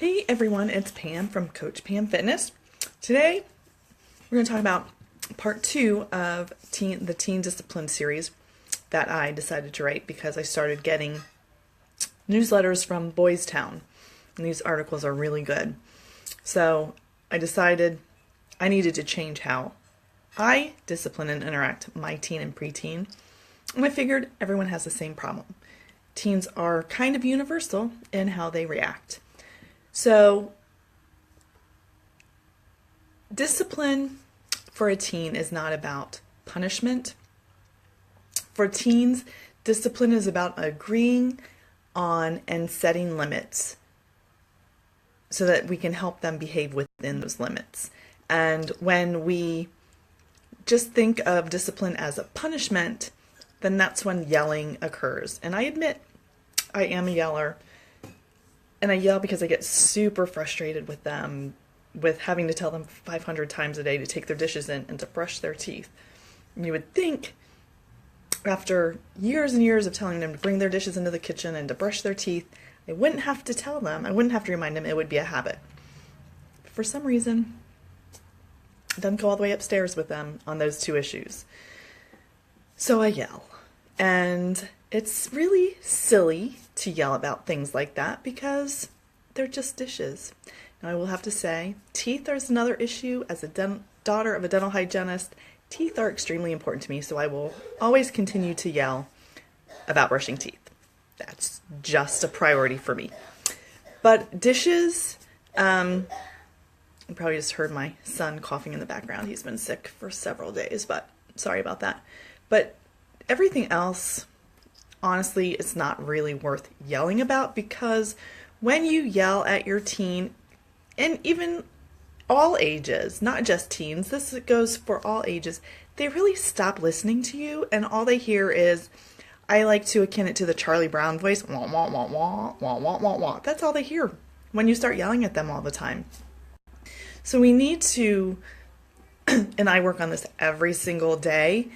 Hey everyone, it's Pam from Coach Pam Fitness. Today we're going to talk about part 2 of the Teen Discipline series that I decided to write because I started getting newsletters from Boys Town, and these articles are really good. So I decided I needed to change how I discipline and interact my teen and preteen, and I figured everyone has the same problem. Teens are kind of universal in how they react. So, discipline for a teen is not about punishment. For teens, discipline is about agreeing on and setting limits so that we can help them behave within those limits. And when we just think of discipline as a punishment, then that's when yelling occurs. And I admit I am a yeller. And I yell because I get super frustrated with them, with having to tell them 500 times a day to take their dishes in and to brush their teeth. And you would think after years and years of telling them to bring their dishes into the kitchen and to brush their teeth, I wouldn't have to tell them, I wouldn't have to remind them, it would be a habit. But for some reason, it doesn't go all the way upstairs with them on those two issues. So I yell. And it's really silly to yell about things like that because they're just dishes. Now I will have to say, teeth is another issue. As a daughter of a dental hygienist, teeth are extremely important to me, so I will always continue to yell about brushing teeth. That's just a priority for me. But dishes, you probably just heard my son coughing in the background. He's been sick for several days, but sorry about that. But everything else, honestly, it's not really worth yelling about, because when you yell at your teen, and even all ages, not just teens, this goes for all ages, they really stop listening to you, and all they hear is, I like to akin it to the Charlie Brown voice, wah, wah, wah, wah, wah, wah, wah, wah. That's all they hear when you start yelling at them all the time. So we need to, and I work on this every single day,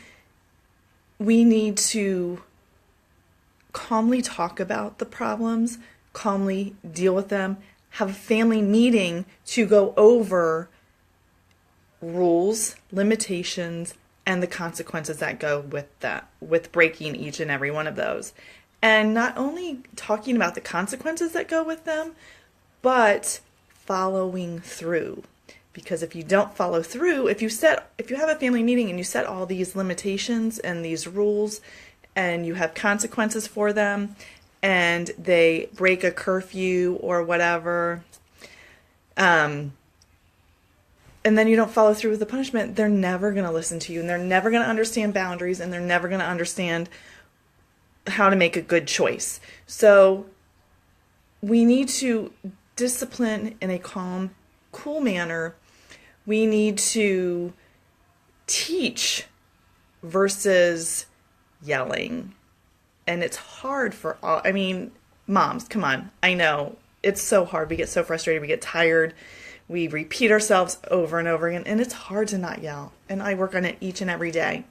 we need to calmly talk about the problems, calmly deal with them, have a family meeting to go over rules, limitations, and the consequences that go with that, with breaking each and every one of those. And not only talking about the consequences that go with them, but following through. Because if you don't follow through, if you have a family meeting and you set all these limitations and these rules and you have consequences for them and they break a curfew or whatever, and then you don't follow through with the punishment, they're never going to listen to you, and they're never going to understand boundaries, and they're never going to understand how to make a good choice. So we need to discipline in a calm, cool manner. We need to teach versus yelling. And it's hard for all, moms, come on. I know it's so hard. We get so frustrated. We get tired. We repeat ourselves over and over again. And it's hard to not yell. And I work on it each and every day.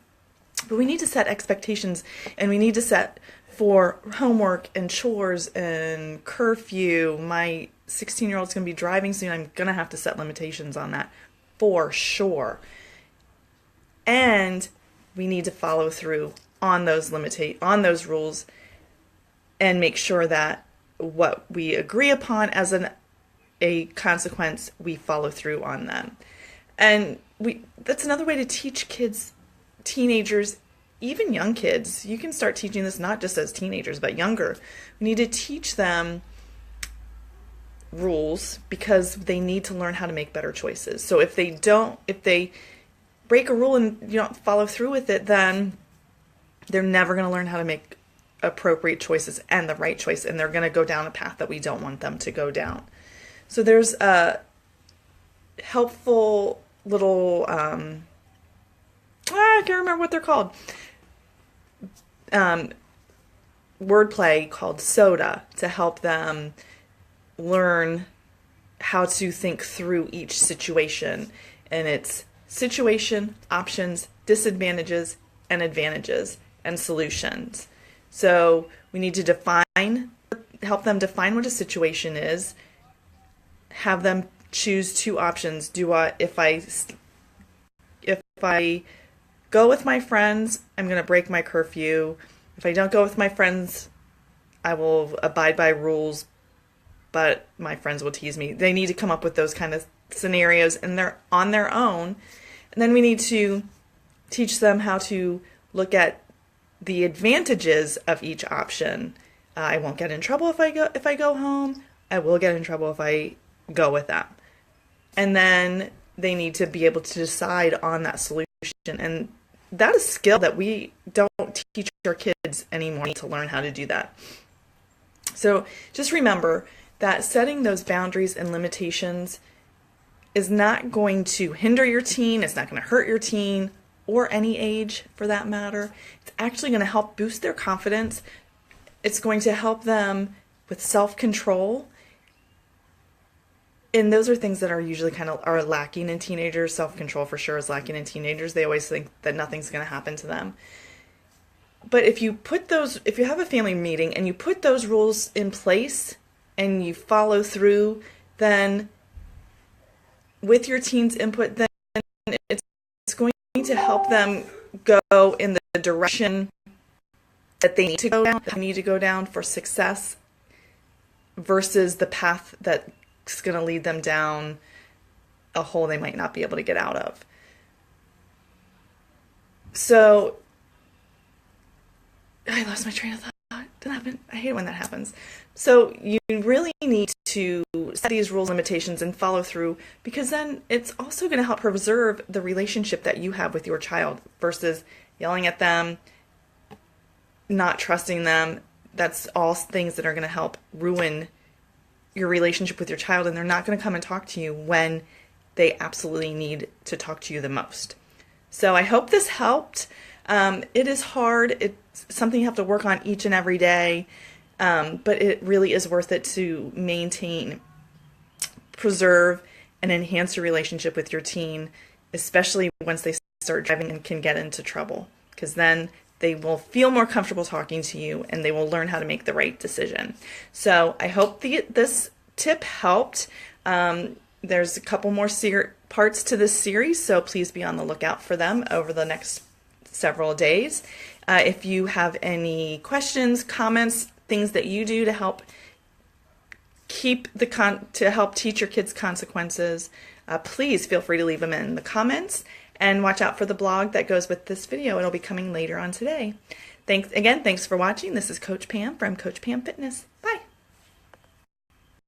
But we need to set expectations, and we need to set for homework and chores and curfew. My 16-year-old's going to be driving soon. I'm going to have to set limitations on that for sure. And we need to follow through on those rules and make sure that what we agree upon as a consequence, we follow through on them. And that's another way to teach kids, teenagers, even young kids. You can start teaching this not just as teenagers, but younger. We need to teach them rules because they need to learn how to make better choices. So if they break a rule and you don't follow through with it, then they're never going to learn how to make appropriate choices and the right choice, and they're going to go down a path that we don't want them to go down. So there's a helpful little, I can't remember what they're called, wordplay called SODA to help them learn how to think through each situation. And it's situation, options, disadvantages, and advantages, and solutions. So we need to help them define what a situation is, have them choose two options. If I go with my friends, I'm going to break my curfew. If I don't go with my friends, I will abide by rules, but my friends will tease me. They need to come up with those kind of scenarios, and they're on their own. And then we need to teach them how to look at the advantages of each option. I won't get in trouble if I go home. I will get in trouble if I go with them. And then they need to be able to decide on that solution. And that is a skill that we don't teach our kids anymore. We need to learn how to do that. So just remember that setting those boundaries and limitations is not going to hinder your teen. It's not going to hurt your teen, or any age for that matter. It's actually going to help boost their confidence. It's going to help them with self-control. And those are things that are usually are lacking in teenagers. Self-control for sure is lacking in teenagers. They always think that nothing's going to happen to them. But if you have a family meeting and you put those rules in place and you follow through, then with your teen's input, then it's going to help them go in the direction that they need to go down for success, versus the path that's going to lead them down a hole they might not be able to get out of. So I lost my train of thought. Didn't happen. I hate it when that happens. So you really need to set these rules, limitations, and follow through, because then it's also going to help preserve the relationship that you have with your child, versus yelling at them, not trusting them. That's all things that are going to help ruin your relationship with your child, and they're not going to come and talk to you when they absolutely need to talk to you the most. So I hope this helped. It is hard. It's something you have to work on each and every day, but it really is worth it to maintain, preserve, and enhance your relationship with your teen, especially once they start driving and can get into trouble, because then they will feel more comfortable talking to you and they will learn how to make the right decision. So I hope this tip helped. There's a couple more parts to this series, so please be on the lookout for them over the next several days. If you have any questions, comments, things that you do to help help teach your kids consequences, please feel free to leave them in the comments, and watch out for the blog that goes with this video. It'll be coming later on today. Thanks for watching. This is Coach Pam from Coach Pam Fitness.